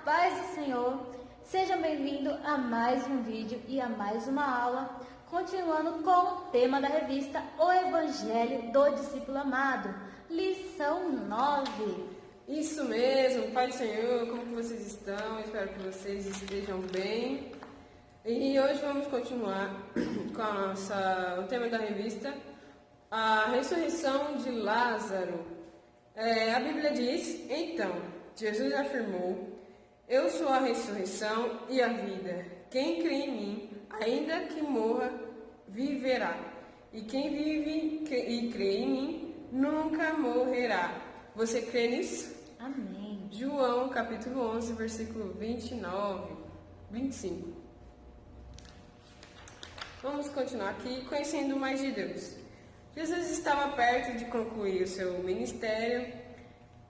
paz do Senhor, seja bem-vindo a mais um vídeo e a mais uma aula, continuando com o tema da revista O Evangelho do Discípulo Amado, lição 9. Isso mesmo, Pai do Senhor, como que vocês estão? Espero que vocês estejam bem. E hoje vamos continuar com o tema da revista, a ressurreição de Lázaro. A Bíblia diz, então, Jesus afirmou: eu sou a ressurreição e a vida. Quem crê em mim, ainda que morra, viverá. E quem vive e crê em mim, nunca morrerá. Você crê nisso? Amém. João, capítulo 11, versículo 25. Vamos continuar aqui conhecendo mais de Deus. Jesus estava perto de concluir o seu ministério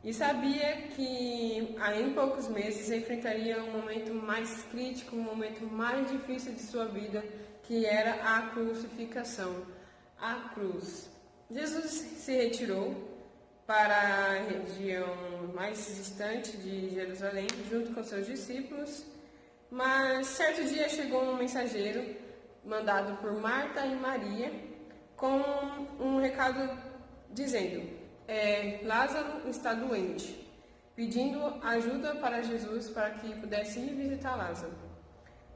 e sabia que em poucos meses enfrentaria um momento mais crítico, um momento mais difícil de sua vida, que era a crucificação, a cruz. Jesus se retirou para a região mais distante de Jerusalém, junto com seus discípulos, mas certo dia chegou um mensageiro mandado por Marta e Maria com um recado dizendo: Lázaro está doente, pedindo ajuda para Jesus para que pudesse ir visitar Lázaro.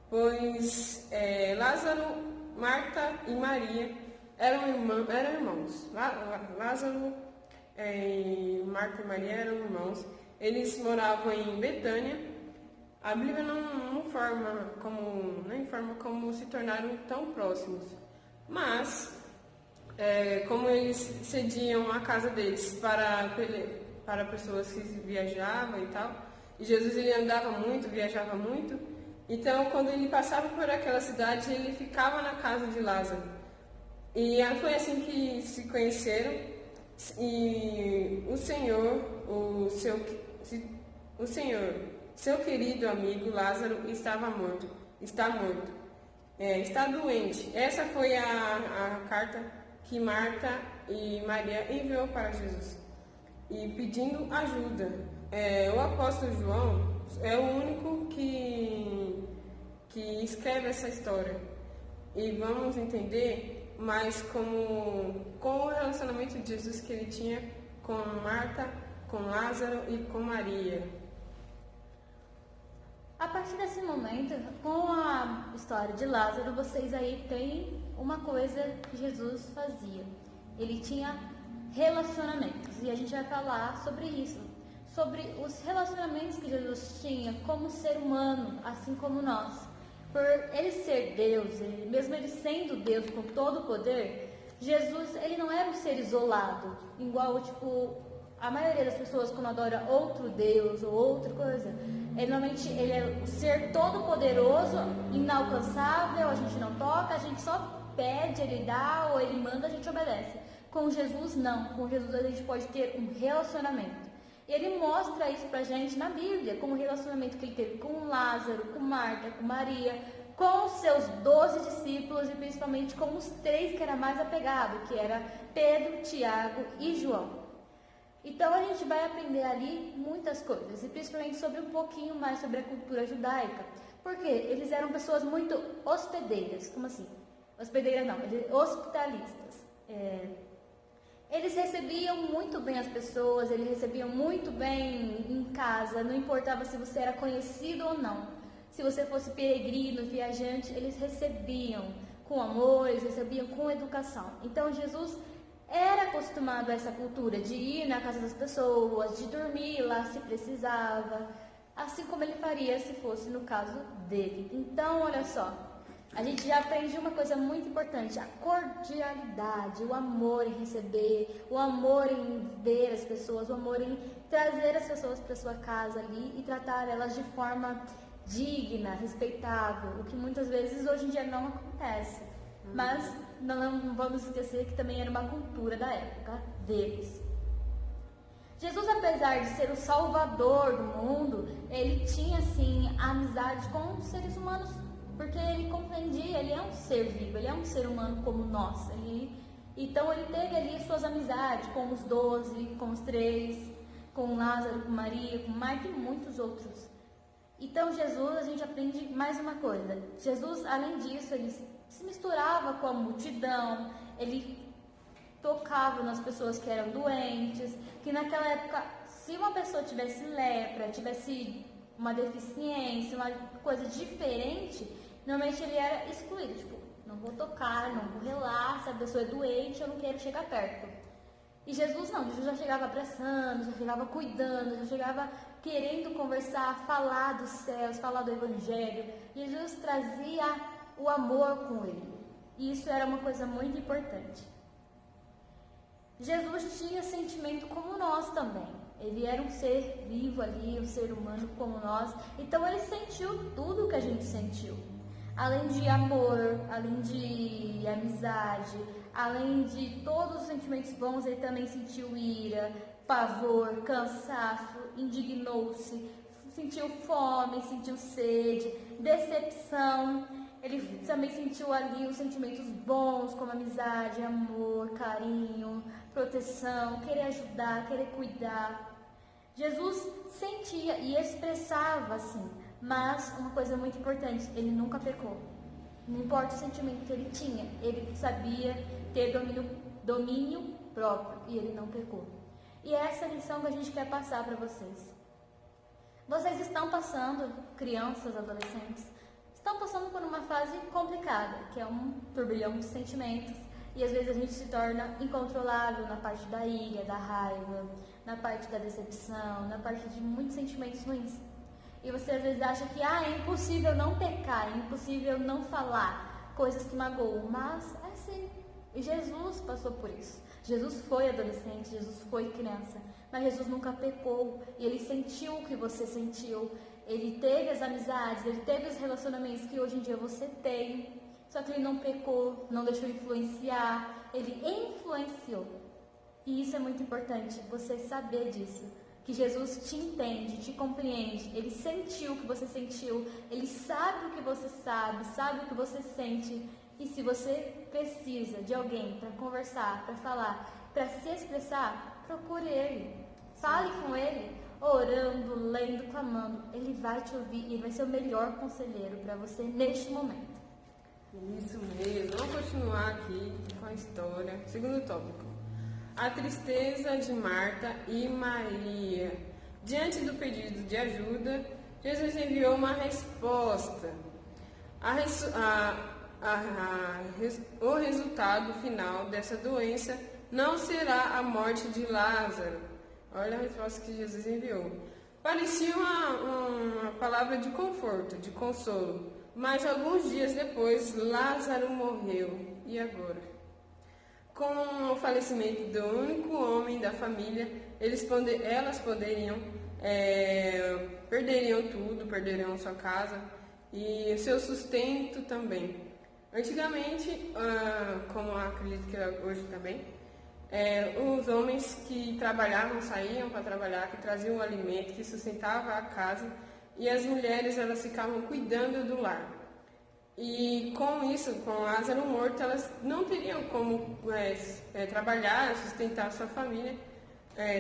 Pois Lázaro, Marta e Maria eram irmãos. Lázaro, Marta e Maria eram irmãos. Eles moravam em Betânia. A Bíblia não informa como se tornaram tão próximos, mas como eles cediam a casa deles para pessoas que viajavam e tal, e Jesus ele andava muito, viajava muito, então quando ele passava por aquela cidade, ele ficava na casa de Lázaro. E foi assim que se conheceram, e o Senhor, seu querido amigo Lázaro está morto, está doente. Essa foi a carta que Marta e Maria enviou para Jesus, e pedindo ajuda. O apóstolo João é o único que escreve essa história, e vamos entender mais com o relacionamento de Jesus que ele tinha com Marta, com Lázaro e com Maria. A partir desse momento, com a história de Lázaro, vocês aí têm uma coisa que Jesus fazia. Ele tinha relacionamentos, e a gente vai falar sobre isso, sobre os relacionamentos que Jesus tinha como ser humano, assim como nós. Por ele ser Deus, mesmo ele sendo Deus com todo o poder, Jesus ele não era um ser isolado, igual a maioria das pessoas quando adora outro Deus ou outra coisa. Normalmente ele é o ser todo poderoso, inalcançável, a gente não toca, a gente só pede, ele dá, ou ele manda, a gente obedece. Com Jesus não, com Jesus a gente pode ter um relacionamento. E ele mostra isso pra gente na Bíblia, como o relacionamento que ele teve com Lázaro, com Marta, com Maria, com os seus 12 discípulos, e principalmente com os 3 que era mais apegado, que era Pedro, Tiago e João. Então a gente vai aprender ali muitas coisas, e principalmente sobre um pouquinho mais sobre a cultura judaica, porque eles eram pessoas muito hospedeiras. Como assim? Hospedeiras não, hospitalistas. Eles recebiam muito bem as pessoas, eles recebiam muito bem em casa, não importava se você era conhecido ou não. Se você fosse peregrino, viajante, eles recebiam com amor, eles recebiam com educação. Então Jesus era acostumado a essa cultura de ir na casa das pessoas, de dormir lá se precisava, assim como ele faria se fosse no caso dele. Então, olha só, a gente já aprende uma coisa muito importante: a cordialidade, o amor em receber, o amor em ver as pessoas, o amor em trazer as pessoas para sua casa ali e tratar elas de forma digna, respeitável, o que muitas vezes hoje em dia não acontece. Mas não vamos esquecer que também era uma cultura da época deles. Jesus, apesar de ser o salvador do mundo, ele tinha sim amizade com os seres humanos, porque ele compreendia, ele é um ser vivo, ele é um ser humano como nós. Então ele teve ali suas amizades com os 12, com os 3, com Lázaro, com Maria, com Marta e muitos outros. Então Jesus, a gente aprende mais uma coisa. Jesus, além disso, ele se misturava com a multidão, ele tocava nas pessoas que eram doentes, que naquela época, se uma pessoa tivesse lepra, tivesse uma deficiência, uma coisa diferente, normalmente ele era excluído, tipo, não vou tocar, não vou relar, se a pessoa é doente, eu não quero chegar perto. E Jesus não, Jesus já chegava abraçando, já chegava cuidando, já chegava querendo conversar, falar dos céus, falar do Evangelho. Jesus trazia o amor com ele. E isso era uma coisa muito importante. Jesus tinha sentimento como nós também. Ele era um ser vivo ali, um ser humano como nós. Então ele sentiu tudo que a gente sentiu. Além de amor, além de amizade, além de todos os sentimentos bons, ele também sentiu ira, pavor, cansaço, indignou-se, sentiu fome, sentiu sede, decepção. Ele também sentiu ali os sentimentos bons, como amizade, amor, carinho, proteção, querer ajudar, querer cuidar. Jesus sentia e expressava assim, mas uma coisa muito importante, ele nunca pecou. Não importa o sentimento que ele tinha, ele sabia ter domínio próprio e ele não pecou. E é essa lição que a gente quer passar para vocês. Vocês estão passando, crianças, adolescentes, estão passando por uma fase complicada, que é um turbilhão de sentimentos, e às vezes a gente se torna incontrolável na parte da ira, da raiva, na parte da decepção, na parte de muitos sentimentos ruins. E você às vezes acha que é impossível não pecar, é impossível não falar coisas que magoam, mas é assim. E Jesus passou por isso. Jesus foi adolescente, Jesus foi criança, mas Jesus nunca pecou, e ele sentiu o que você sentiu. Ele teve as amizades, ele teve os relacionamentos que hoje em dia você tem, só que ele não pecou, não deixou influenciar, ele influenciou. E isso é muito importante, você saber disso, que Jesus te entende, te compreende, ele sentiu o que você sentiu, ele sabe o que você sabe o que você sente. E se você precisa de alguém para conversar, para falar, para se expressar, procure ele, fale com ele, orando, lendo, clamando. Ele vai te ouvir e ele vai ser o melhor conselheiro para você neste momento. Isso mesmo. Vamos continuar aqui com a história. Segundo tópico. A tristeza de Marta e Maria. Diante do pedido de ajuda, Jesus enviou uma resposta. O resultado final dessa doença não será a morte de Lázaro. Olha a resposta que Jesus enviou. Parecia uma palavra de conforto, de consolo. Mas alguns dias depois, Lázaro morreu. E agora? Com o falecimento do único homem da família, elas perderiam tudo, perderiam sua casa e o seu sustento também. Antigamente, como acredito que é hoje também, os homens que trabalhavam, saíam para trabalhar, que traziam o alimento, que sustentavam a casa, e as mulheres elas ficavam cuidando do lar. E com isso, com Lázaro morto, elas não teriam como trabalhar, sustentar a sua família,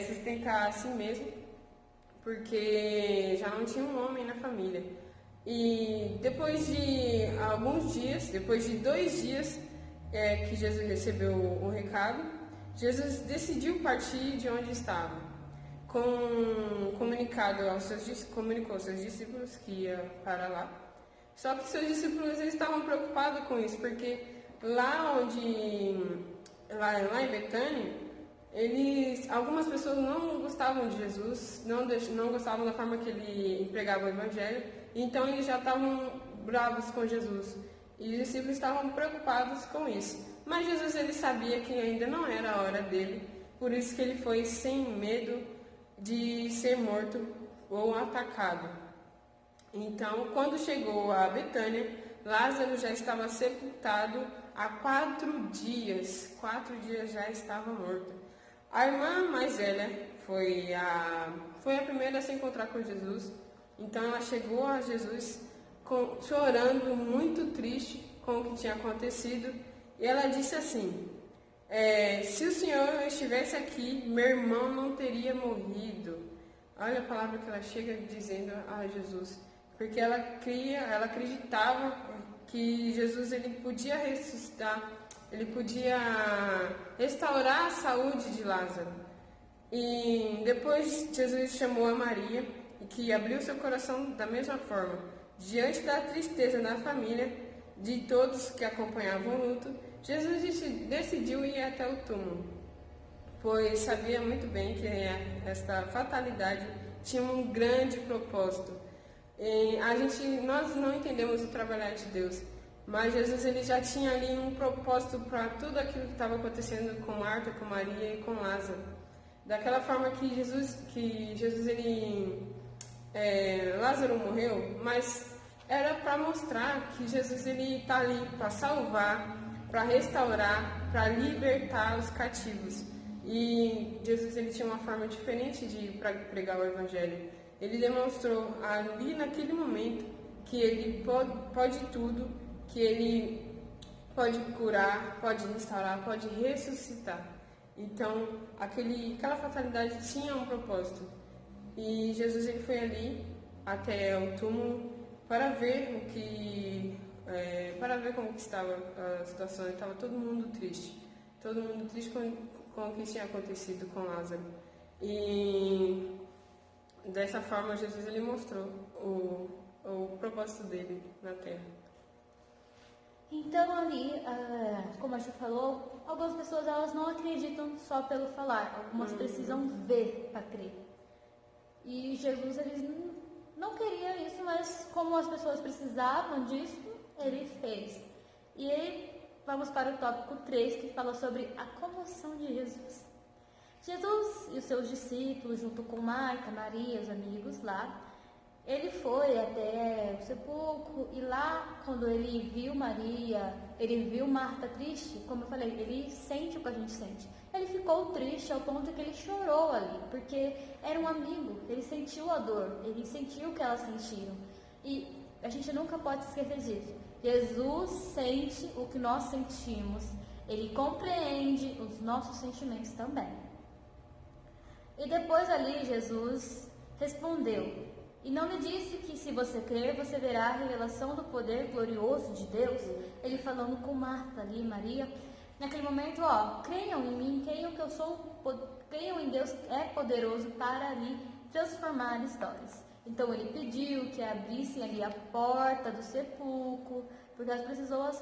sustentar a si mesmo, porque já não tinha um homem na família. E depois de alguns dias, depois de 2 dias que Jesus recebeu o recado, Jesus decidiu partir de onde estava. Comunicou aos seus discípulos que ia para lá. Só que seus discípulos eles estavam preocupados com isso, porque lá em Betânia, algumas pessoas não gostavam de Jesus, não gostavam da forma que ele pregava o Evangelho, então eles já estavam bravos com Jesus. E os discípulos estavam preocupados com isso. Mas Jesus ele sabia que ainda não era a hora dele, por isso que ele foi sem medo de ser morto ou atacado. Então, quando chegou a Betânia, Lázaro já estava sepultado há 4 dias. 4 dias já estava morto. A irmã mais velha foi a primeira a se encontrar com Jesus. Então, ela chegou a Jesus chorando, muito triste com o que tinha acontecido. E ela disse assim: se o Senhor estivesse aqui, meu irmão não teria morrido. Olha a palavra que ela chega dizendo a Jesus. porque ela acreditava que Jesus ele podia ressuscitar, ele podia restaurar a saúde de Lázaro. E depois Jesus chamou a Maria, que abriu seu coração da mesma forma. Diante da tristeza da família, de todos que acompanhavam o luto, Jesus decidiu ir até o túmulo, pois sabia muito bem que esta fatalidade tinha um grande propósito. Nós não entendemos o trabalhar de Deus, mas Jesus ele já tinha ali um propósito para tudo aquilo que estava acontecendo com Marta, com Maria e com Lázaro. Daquela forma que Lázaro morreu, mas era para mostrar que Jesus ele está ali para salvar, para restaurar, para libertar os cativos. E Jesus ele tinha uma forma diferente de pregar o Evangelho. Ele demonstrou ali naquele momento que ele pode tudo, que ele pode curar, pode restaurar, pode ressuscitar. Então, aquela fatalidade tinha um propósito. E Jesus ele foi ali até o túmulo para ver como que estava a situação. Estava todo mundo triste com o que tinha acontecido com Lázaro. E dessa forma Jesus ele mostrou o propósito dele na terra. Então ali, como a Ju falou, algumas pessoas elas não acreditam só pelo falar, algumas precisam ver para crer. E Jesus ele não queria isso, mas como as pessoas precisavam disso, ele fez. E aí vamos para o tópico 3, que fala sobre a comoção de Jesus. Jesus e os seus discípulos, junto com Marta, Maria, os amigos lá, ele foi até o sepulcro e lá, quando ele viu Maria, ele viu Marta triste, como eu falei, ele sente o que a gente sente. Ele ficou triste ao ponto que ele chorou ali, porque era um amigo, ele sentiu a dor, ele sentiu o que elas sentiram. E a gente nunca pode se esquecer disso. Jesus sente o que nós sentimos, ele compreende os nossos sentimentos também. E depois ali Jesus respondeu, e não lhe disse que se você crer, você verá a revelação do poder glorioso de Deus. Ele falando com Marta ali, Maria. Naquele momento, creiam em mim, creiam em Deus que é poderoso para ali transformar histórias. Então ele pediu que abrissem ali a porta do sepulcro, porque as pessoas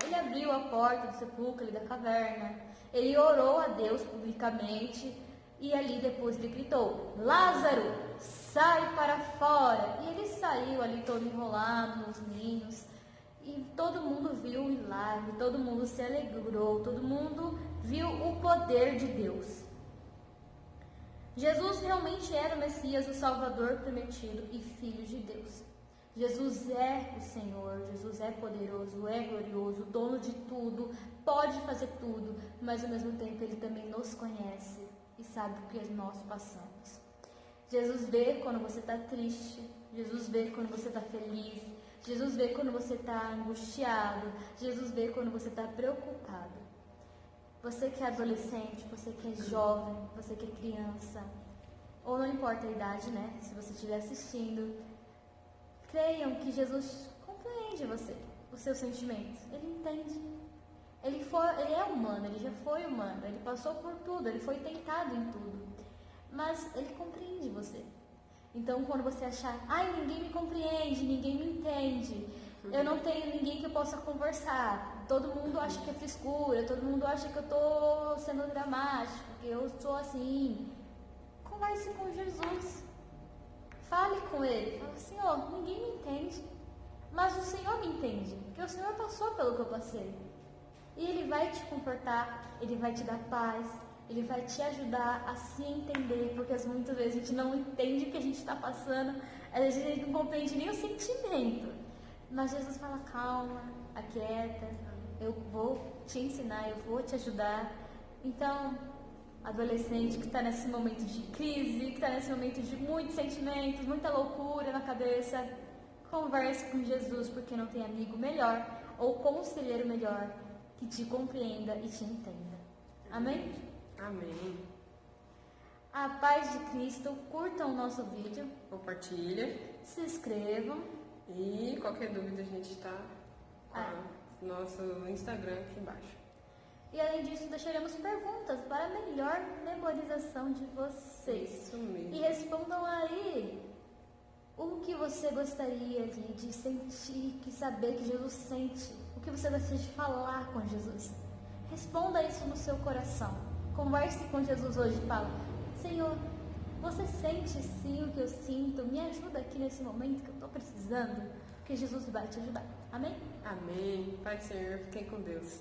ele abriu a porta do sepulcro ali da caverna. Ele orou a Deus publicamente. E ali depois ele gritou, Lázaro, sai para fora. E ele saiu ali todo enrolado nos ninhos. E todo mundo viu o milagre, todo mundo se alegrou, todo mundo viu o poder de Deus. Jesus realmente era o Messias, o Salvador prometido e Filho de Deus. Jesus é o Senhor, Jesus é poderoso, é glorioso, dono de tudo, pode fazer tudo, mas ao mesmo tempo Ele também nos conhece e sabe o que nós passamos. Jesus vê quando você está triste, Jesus vê quando você está feliz, Jesus vê quando você está angustiado, Jesus vê quando você está preocupado. Você que é adolescente, você que é jovem, você que é criança, ou não importa a idade, né? Se você estiver assistindo, creiam que Jesus compreende você, os seus sentimentos. Ele entende. Ele é humano, ele já foi humano, ele passou por tudo, ele foi tentado em tudo. Mas ele compreende você. Então, quando você achar, ninguém me compreende, ninguém me entende, eu não tenho ninguém que eu possa conversar, todo mundo acha que é frescura, todo mundo acha que eu estou sendo dramático, que eu sou assim. Converse com Jesus. Fale com Ele. Fala, Senhor, ninguém me entende, mas o Senhor me entende, porque o Senhor passou pelo que eu passei. E Ele vai te confortar, Ele vai te dar paz, Ele vai te ajudar a se entender, porque muitas vezes a gente não entende o que a gente está passando, às vezes a gente não compreende nem o sentimento. Mas Jesus fala, calma, aquieta, eu vou te ensinar, eu vou te ajudar. Então, adolescente que está nesse momento de crise, que está nesse momento de muitos sentimentos, muita loucura na cabeça, converse com Jesus, porque não tem amigo melhor ou conselheiro melhor que te compreenda e te entenda. Amém? Amém. A paz de Cristo, curtam o nosso vídeo, Compartilha. se inscrevam. E qualquer dúvida a gente está com o nosso Instagram aqui embaixo. E além disso, deixaremos perguntas para a melhor memorização de vocês. Isso mesmo. E respondam aí o que você gostaria de sentir, que saber que Jesus sente. O que você gostaria de falar com Jesus. Responda isso no seu coração. Converse com Jesus hoje e fala: Senhor, você sente sim o que eu sinto? Me ajuda aqui nesse momento que eu estou precisando, porque Jesus vai te ajudar. Amém? Amém. Pai do Senhor, fiquem com Deus.